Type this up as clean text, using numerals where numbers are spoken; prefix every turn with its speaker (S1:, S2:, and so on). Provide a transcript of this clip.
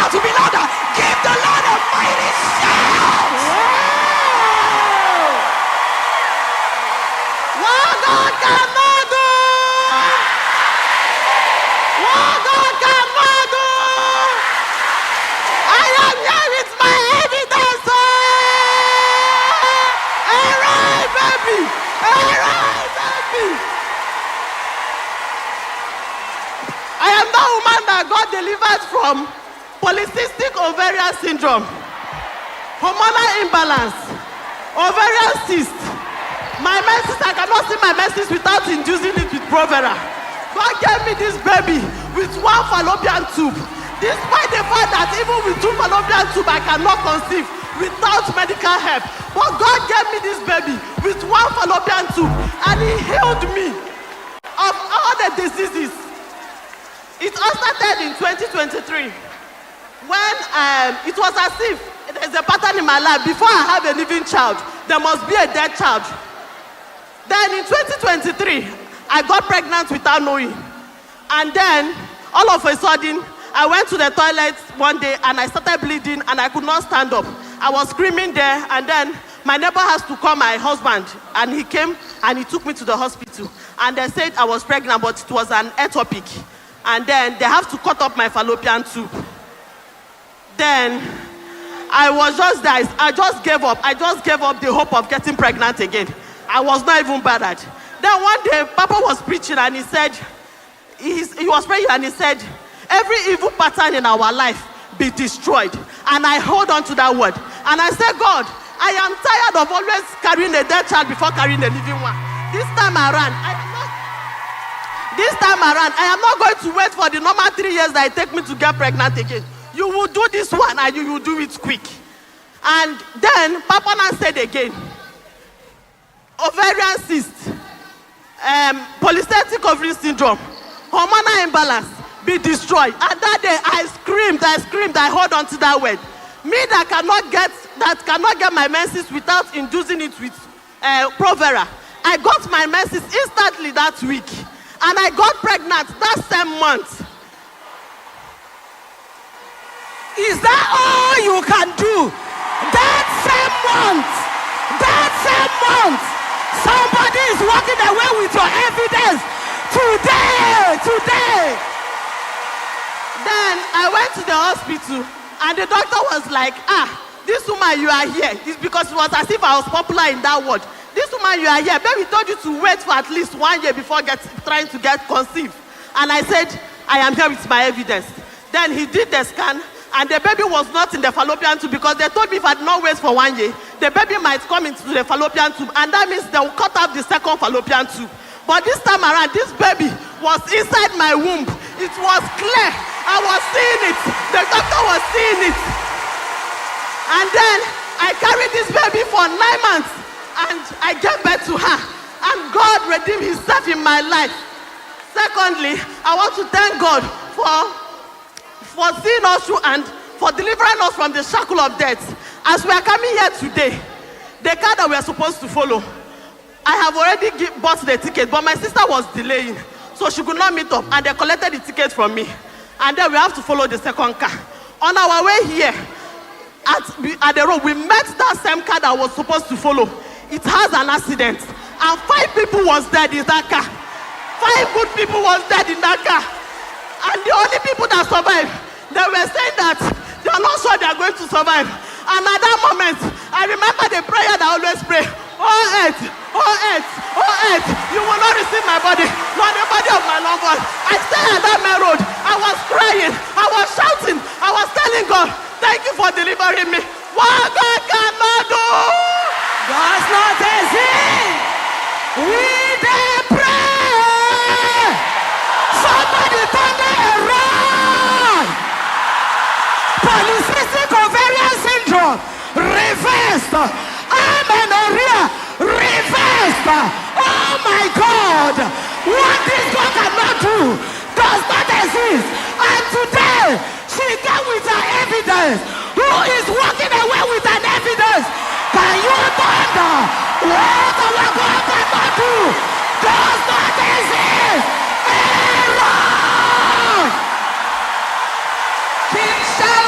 S1: shout to be louder. Give the Lord a mighty shout.
S2: What God cannot do. What God cannot do. I am here with my evidence. Alright, baby. Alright, baby. I am that woman that God delivered from polycystic ovarian syndrome, hormonal imbalance, ovarian cyst. My menses, I cannot see my menses without inducing it with Provera. God gave me this baby with one fallopian tube. Despite the fact that even with two fallopian tubes, I cannot conceive without medical help. But God gave me this baby with one fallopian tube, and He healed me of all the diseases. It all started in 2023 when it was as if there's a pattern in my life. Before I have a living child, there must be a dead child. Then in 2023, I got pregnant without knowing. And then, all of a sudden, I went to the toilet one day and I started bleeding and I could not stand up. I was screaming there, and then my neighbor has to call my husband, and he came and he took me to the hospital. And they said I was pregnant, but it was an ectopic. And then they have to cut up my fallopian tube. Then I was just there. I just gave up. I just gave up the hope of getting pregnant again. I was not even bothered. Then one day, Papa was preaching and he said, he was praying and he said, every evil pattern in our life be destroyed. And I hold on to that word. And I said, God, I am tired of always carrying a dead child before carrying a living one. This time around, I am not going to wait for the normal 3 years that it takes me to get pregnant again. You will do this one and you will do it quick. And then Papa now said again, ovarian cyst, polycystic ovarian syndrome, hormonal imbalance, be destroyed. And that day I screamed, I hold on to that word. Me that cannot get my menses without inducing it with Provera. I got my menses instantly that week. And I got pregnant that same month.
S1: Is that all you can do? That same month. Somebody is walking away with your evidence. Today.
S2: Then I went to the hospital and the doctor was like, this woman, you are here. It's because it was as if I was popular in that word. This woman, you are here. Baby told you to wait for at least 1 year before trying to get conceived. And I said, I am here with my evidence. Then he did the scan, and the baby was not in the fallopian tube because they told me if I did not wait for 1 year, the baby might come into the fallopian tube, and that means they will cut off the second fallopian tube. But this time around, this baby was inside my womb. It was clear. I was seeing it. The doctor was seeing it. And then I carried this baby for 9 months. And I gave birth to her. And God redeemed Himself in my life. Secondly, I want to thank God for seeing us through and for delivering us from the shackle of death. As we are coming here today, the car that we are supposed to follow, I have already bought the ticket, but my sister was delaying. So she could not meet up, and they collected the ticket from me. And then we have to follow the second car. On our way here, at the road, we met that same car that was supposed to follow. It has an accident, and 5 people was dead in that car. 5 good people was dead in that car, and the only people that survived, they were saying that they are not sure they are going to survive. And at that moment, I remember the prayer that I always pray: oh earth, you will not receive my body, nor the body of my loved one. I stayed at that main road. I was crying, I was shouting, I was telling God, thank you for delivering me. What God cannot do,
S1: does not exist. We dey pray. Somebody turn it around. Polycystic ovarian syndrome reversed. Amenorrhea reversed. Oh my God! What this God cannot do does not exist. And today she came with her evidence. Who is walking away with an evidence? Can you thunder? What our God cannot do does not exist. Error!
S3: Keep shouting.